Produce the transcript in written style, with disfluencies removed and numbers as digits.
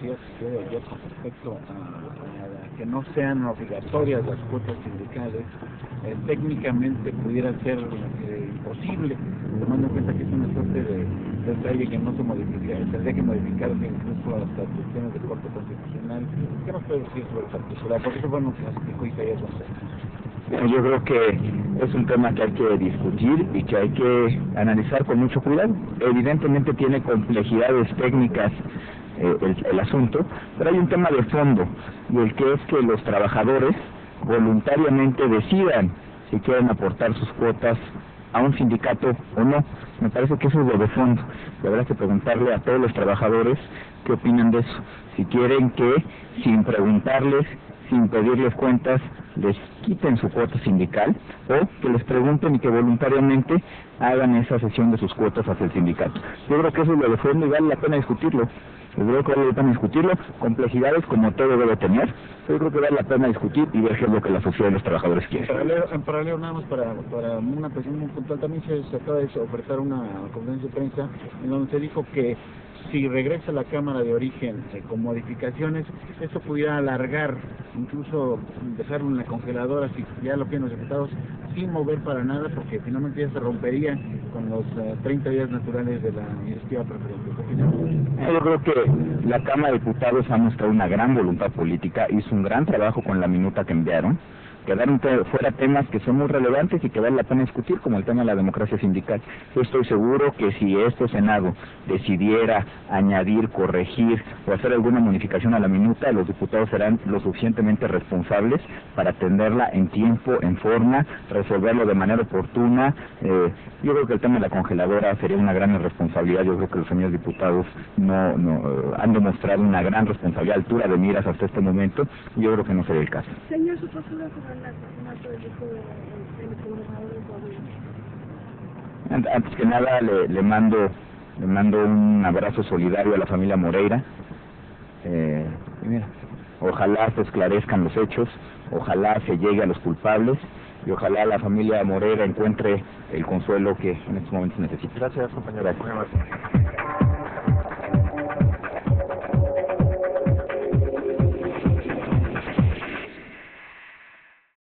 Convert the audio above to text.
decías yo con respecto a que no sean obligatorias las cuotas sindicales, técnicamente pudiera ser imposible, tomando en cuenta que es una suerte de detalle que no se modifica, tendría que modificarse incluso hasta cuestiones de corte constitucional. ¿Qué nos puede decir sobre el articulado? Porque eso fue lo que nos explicó Isaías González. Yo creo que es un tema que hay que discutir y que hay que analizar con mucho cuidado. Evidentemente tiene complejidades técnicas el asunto, pero hay un tema de fondo, y el que es que los trabajadores voluntariamente decidan si quieren aportar sus cuotas a un sindicato o no. Me parece que eso es lo de fondo, y habrá que preguntarle a todos los trabajadores qué opinan de eso, si quieren que, sin preguntarles, sin pedirles cuentas, les quiten su cuota sindical, o que les pregunten y que voluntariamente hagan esa cesión de sus cuotas hacia el sindicato. Yo creo que eso es lo de fondo y vale la pena discutirlo. Yo creo que vale la pena discutirlo, complejidades como todo debe tener. Yo creo que vale la pena discutir y ver qué es lo que la sociedad y los trabajadores quieren. En paralelo nada más para una presión muy puntual, también se acaba de ofertar una conferencia de prensa en donde se dijo que si regresa a la Cámara de Origen con modificaciones, esto pudiera alargar, incluso dejarlo en la congeladora, si ya lo piden los diputados, sin mover para nada, porque finalmente ya se rompería con los 30 días naturales de la iniciativa preferente. Yo creo que la Cámara de Diputados ha mostrado una gran voluntad política, hizo un gran trabajo con la minuta que enviaron. Quedaron fuera temas que son muy relevantes y que vale la pena discutir, como el tema de la democracia sindical. Yo estoy seguro que si este Senado decidiera añadir, corregir o hacer alguna modificación a la minuta, los diputados serán lo suficientemente responsables para atenderla en tiempo, en forma, resolverlo de manera oportuna. Yo creo que el tema de la congeladora sería una gran irresponsabilidad. Yo creo que los señores diputados han demostrado una gran responsabilidad, altura de miras hasta este momento, y yo creo que no sería el caso. Señor, su postura sobre el asesinato del hijo del gobernador de Coahuila. Antes que nada le mando un abrazo solidario a la familia Moreira. Y mira, ojalá se esclarezcan los hechos, ojalá se llegue a los culpables y ojalá la familia Moreira encuentre el consuelo que en estos momentos necesita. Gracias, compañera.